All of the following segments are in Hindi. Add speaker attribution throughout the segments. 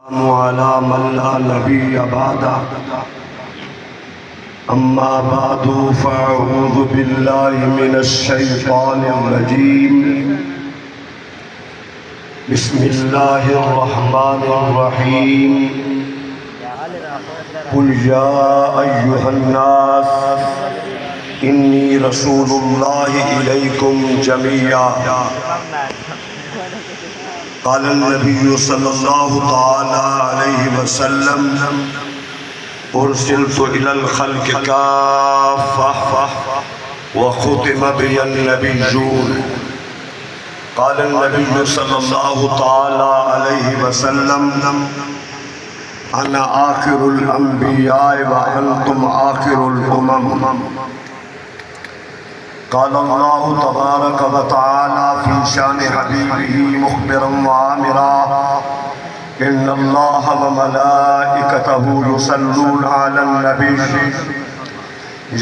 Speaker 1: अला मन ला नबी अबादा अम्मा बादु फ़अऊज़ु बिल्लाहि मिनश शैतानिर रजीम बिस्मिल्लाहिर रहमानिर रहीम कुल या अय्युहन नास इन्नी रसूलुल्लाहि इलैकुम जमीआ क़ाल नबी सल्लल्लाहु तआला अलैहि वसल्लम उरसिलतु इलल खल्क़ि काफ़्फ़ा व ख़ुतिम बियन नबिय्यून क़ाल नबी सल्लल्लाहु तआला अलैहि वसल्लम अना आखिरुल अंबिया व अंतुम आखिरुल उमम क़ाल अल्लाहु तबारक व तआला फ़ी शान हबीबिही मुख़बिरन व आमिरा इन्नल्लाह व मलाइकतहु युसल्लूना अलन नबी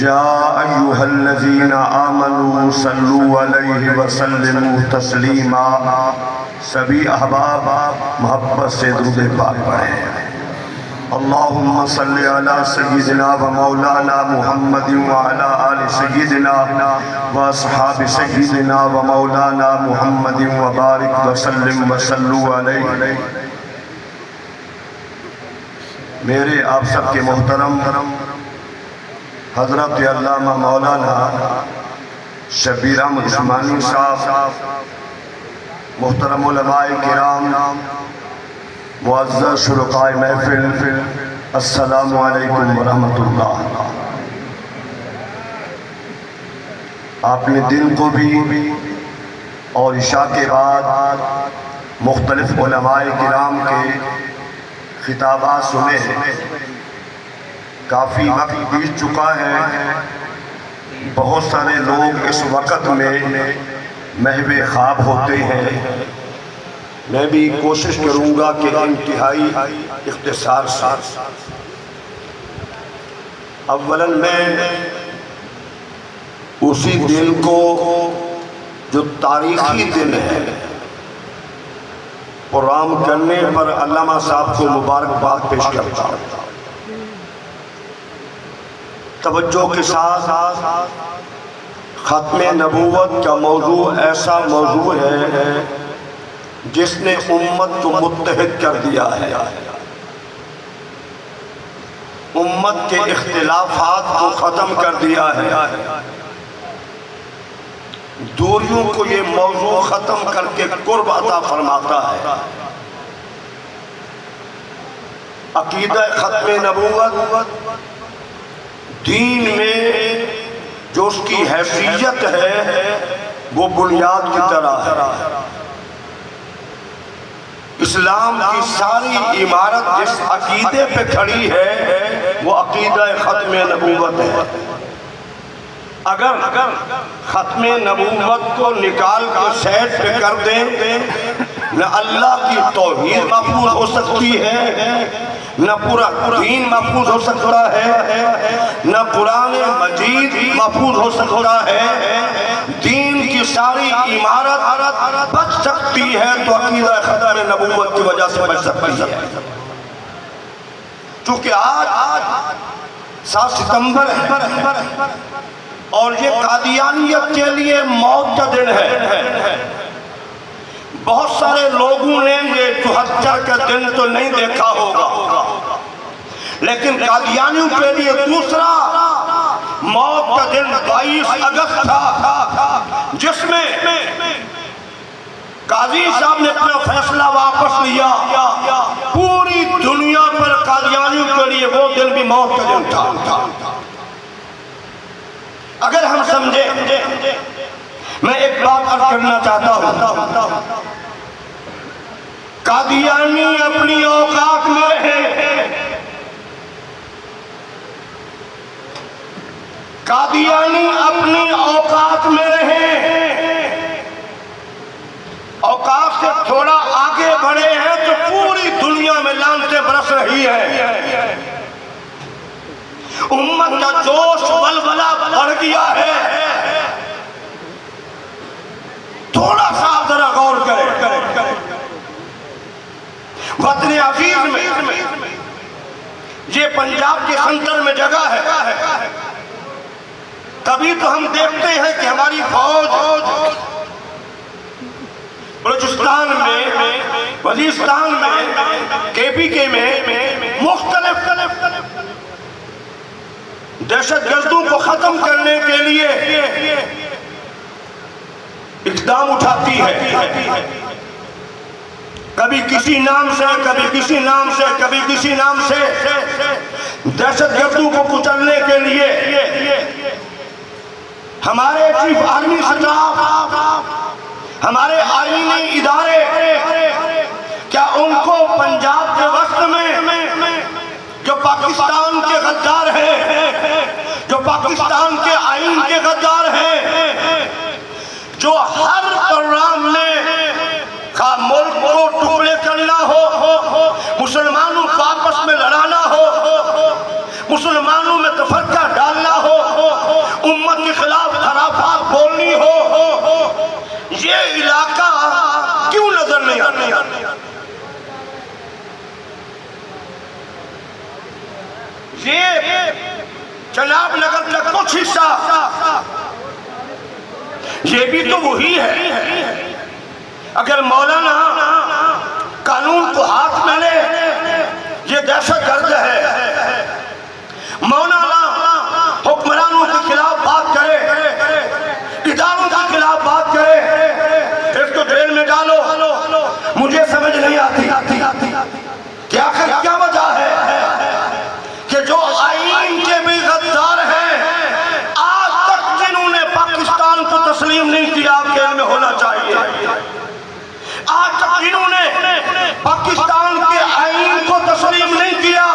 Speaker 1: या अय्युहल्लज़ीना आमनू सल्लू अलैहि व सल्लिमू तस्लीमा। सभी अहबाब मोहब्बत से दुरूद पाक पढ़ें। अल्लाहुम्मा सल्लि अला सय्यिदिना व मौलाना मुहम्मदिन व अला आलि सय्यिदिना व अस्हाबि सय्यिदिना व मौलाना मुहम्मदिन व बारिक व सल्लिम व सल्लू अलैहि। मेरे आप सबके मोहतरम हज़रत अल्लामा मौलाना शब्बीर अहमद उस्मानी साहब, मोहतरम उलमाए किराम, मुअज़्ज़ज़ शुरकाए महफ़िल, अस्सलामु अलैकुम व रहमतुल्लाह। आपने दिन को भी और इशा के बाद मुख्तलिफ उलमाए किराम के खिताबात सुने हैं। काफ़ी वक्त बीत चुका है। बहुत सारे लोग इस वक़्त में महवे ख्वाब होते हैं। मैं भी कोशिश करूँगा कि इंतहाई इख्तिसार से अव्वलन मैं उसी दिन को जो तारीख़ी दिन है प्रोग्राम करने पर अल्लामा साहब को मुबारकबाद पेश करता हूँ। तवज्जो के साथ ख़त्म नबूवत का मौजू ऐसा मौजू है जिसने उम्मत को मुत्तहिद कर दिया है। उम्मत के इख्तिलाफात को ख़त्म कर दिया है। दूरियों को ये मौजू ख़त्म करके कुर्ब अता फरमाता है। अकीदा ख़त्म नबूवत दीन में जो उसकी हैसियत है वो बुनियाद की तरह है। इस्लाम की सारी इमारत जिस अकीदे पे खड़ी है वो अकीदा ख़त्म नबूवत है। अगर ख़त्म नबूवत को निकाल कर साइड पे कर दें, न अल्लाह की तौहीद महफूज हो सकती है, न पूरा दीन महफूज हो सकता है, न कुरान मजीद महफूज हो सकता है। दीन की सारी इमारत बच सकती है तो अकीदा ख़त्म नबूवत की वजह से बच सकती है। चूँकि आज 7 सितंबर है और ये कादियानियत के लिए मौत का दिन है। बहुत सारे लोगों ने ये 74 का दिन तो नहीं देखा होगा, लेकिन कादियानियों के लिए दूसरा मौत का दिन 22 अगस्त था, जिसमें काजी साहब ने अपना फैसला वापस लिया। पूरी दुनिया पर कादियानियों के लिए वो दिन भी मौत का दिन था। अगर हम समझे, मैं एक बात अर्ज करना चाहता हूँ, कादियानी अपनी औकात में रहे। कादियानी अपनी औकात में रहे। औकात से थोड़ा आगे बढ़े हैं तो पूरी दुनिया में लानतें बरस रही है। उम्मत का जोश बलबला बढ़ गया है। थोड़ा सा जरा गौर करें। वतन अजीज में, ये पंजाब के सेंटर में जगह है। तभी तो हम देखते हैं कि हमारी फौज बलूचिस्तान में, वजीरिस्तान में, KPK में मुख्तलिफ दहशतगर्दों को खत्म करने के लिए इक़दाम उठाती है। कभी किसी नाम से, कभी किसी नाम से, कभी किसी नाम से दहशतगर्दों को कुचलने के लिए हमारे चीफ आर्मी स्टाफ, हमारे आईनी इदारे, क्या उनको पंजाब के वक्त में जो पाकिस्तान के गद्दार हैं, जो पाकिस्तान के आईन के गद्दार हैं, जो हर प्रोग्राम में का मुल्क को टुकड़े करना हो, मुसलमानों को आपस में लड़ाना हो, मुसलमानों में तफरका डालना हो, उम्मत के खिलाफ खराबात बोलनी हो, ये इलाका क्यों नजर नहीं आता? ये जनाब नगर का कुछ हिस्सा, ये भी तो वही है। अगर मौलाना कानून को हाथ में ले, ये दहशतगर्द है। मौलाना हुक्मरानों के खिलाफ बात करे, इदारों के खिलाफ बात करे, इसको जेल में डालो। मुझे समझ नहीं आती क्या वजह है कि जो आईन के भी गद्दार हैं, आज तक जिन्होंने पाकिस्तान को तस्लीम नहीं किया, आप जेल में होना चाहिए। आज तक जिन्होंने पाकिस्तान के आईन को तस्लीम नहीं किया,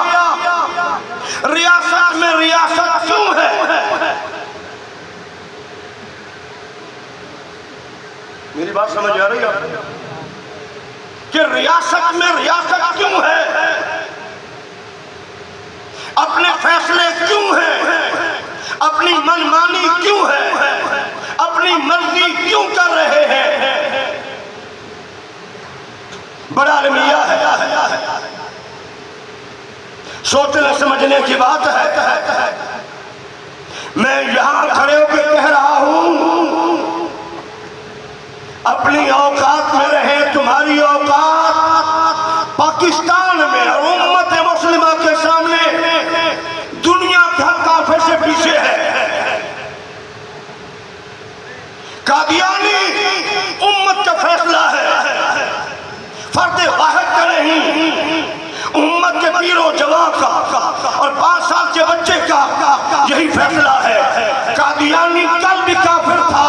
Speaker 1: रियासत में रियासत क्यों है? मेरी बात समझ आ रही है कि रियासत में रियासत क्यों है? अपने फैसले क्यों हैं? अपनी मनमानी क्यों है? अपनी मर्जी क्यों कर रहे हैं? बड़ा अलमिया है, सोचने समझने की बात है। मैं यहां खड़े होकर कह रहा हूं, अपनी औकात में रहे, तुम्हारी औकात पाकिस्तान में और उम्मत मुस्लिमा के सामने दुनिया के हर काफिर से पीछे है। कादियानी उम्मत का फैसला है, फर्द वाहिद का नहीं, उम्मत के पीरो जवान का और 5 साल के बच्चे का यही फैसला है। कादियानी कल भी काफिर था,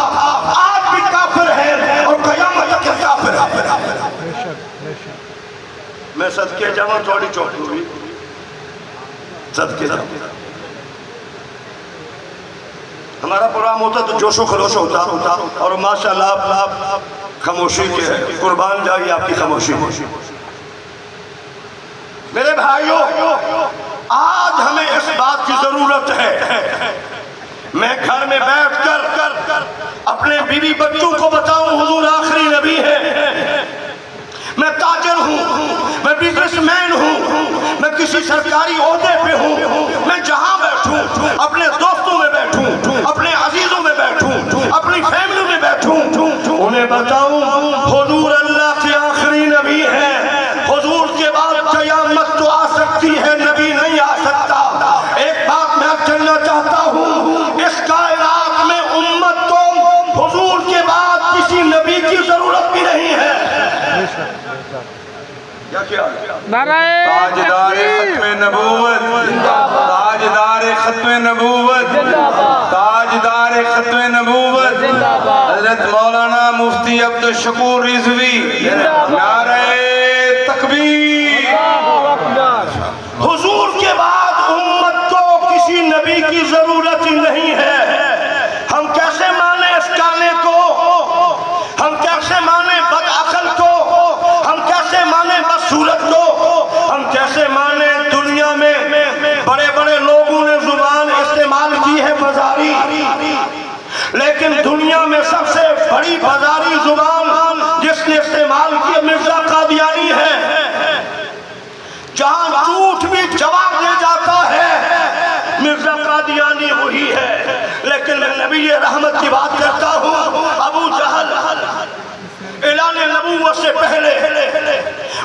Speaker 1: आज भी काफिर है और कयामत तक काफिर है। मैं सदके जाऊं, थोड़ी चौक हुई, सदके जाऊं। हमारा प्रोग्राम होता तो जोशो खरोश होता और माशाल्लाह खामोशी के है। कुर्बान जाइए आपकी खामोशी। मेरे भाइयों, आज हमें इस बात की जरूरत है, मैं घर में बैठकर अपने बीवी बच्चों को बताऊं हुजूर आखिरी नबी है। मैं ताजर हूँ, मैं बिजनेसमैन हूँ, मैं किसी सरकारी ओहदे पे हूँ, मैं जहाँ बैठूं, अपने दोस्तों में बैठूं, अपने अजीजों में बैठूं, अपनी फैमिली में बैठूं, उन्हें बताऊं हुजूर अल्लाह के आखिरी नबी है। हुजूर के बाद कयामत तो आ सकती है, नबी नहीं आ सकता। एक बात मैं कहना चाहता हूँ, इस कायनात में उम्मत को हुजूर के बाद किसी नबी की जरूरत भी नहीं है।
Speaker 2: ताजदारे खत्मे नबूवत, ताजदारे खत्मे नबूवत, ताजदारे खत्मे नबूवत हजरत मौलाना मुफ्ती अब्दुल शकूर रिजवी, नारे तकबीर।
Speaker 1: हुजूर के बाद उम्मत को किसी नबी की जरूरत ही नहीं है। हम कैसे माने इस काने को, हम कैसे माने बदअकल को, हम कैसे माने बदसूरत को, हम कैसे माने दुनिया में बड़े बड़े लोगों ने जुबान इस्तेमाल की है बाजारी, लेकिन दुनिया में सबसे बड़ी बाजारी जुबान जिसने इस्तेमाल की मिर्जा कादियानी है। जहां झूठ भी जवाब दे जाता है, मिर्जा कादियानी वही है। लेकिन मैं नबी रहमत की बात करता हूँ। अबू जहल ऐलान नबूवत से पहले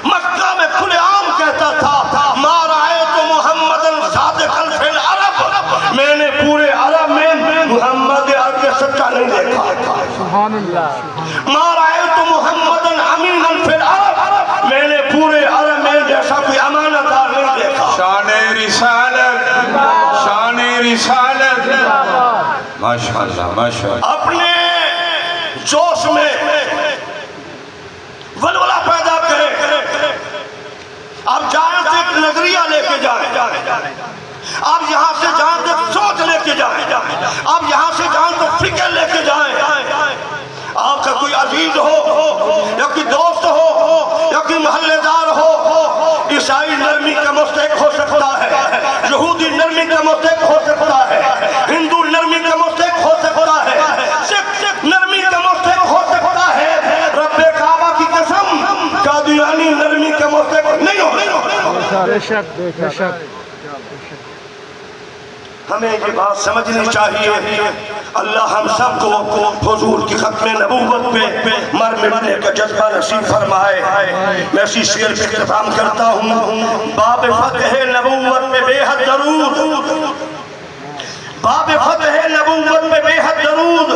Speaker 1: मक्का में खुलेआम कहता था, मारा है तो मोहम्मदन सादिकल फिल अरब, मैंने पूरे अरब में मोहम्मद अरब के सच्चा नहीं देखा। मारा है तो मोहम्मदन अमीनन फिल अरब, मैंने पूरे अरब में जैसा कोई अमानतदार नहीं देखा।
Speaker 2: शाने रिसालत, शाने रिसालत, माशाअल्लाह माशाअल्लाह।
Speaker 1: अपने जोश में वलवला पैदा करे। आप जाए तो एक नजरिया लेके जाए, आप यहाँ से जाए तो सोच लेके जाए, आप यहाँ से जाए तो फिक्र लेके जाए। आपका कोई अजीज हो या कोई दोस्त हो या कोई मोहल्लेदार हो, ईसाई नरमी का मुस्तहिक हो सकता है, यहूदी नरमी का मुस्तहिक हो सकता है, हिंदू नरमी का मुस्तहिक हो सकता है, सिख नरमी का मुस्तहिक हो सकता है। रब्बे काबा की कसम, कादियानी नरमी का मुस्तहिक नहीं हो। हमें ये बात समझनी चाहिए। अल्लाह हम सबको हुजूर की खत्म नबूवत पे मर मिटने का जज्बा नसीब फरमाए। मैं इसी शेर पे इख्तिताम करता हूँ। बाब फतह नबूवत में बेहद दरूद, बाब फतह नबूवत में बेहद दरूद,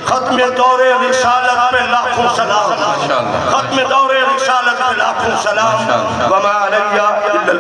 Speaker 1: खत्म दौरे रिसालत पे लाखों सलाम, खत्म दौरे रिसालत पे लाखों सलाम। वमा अलैया इल्लल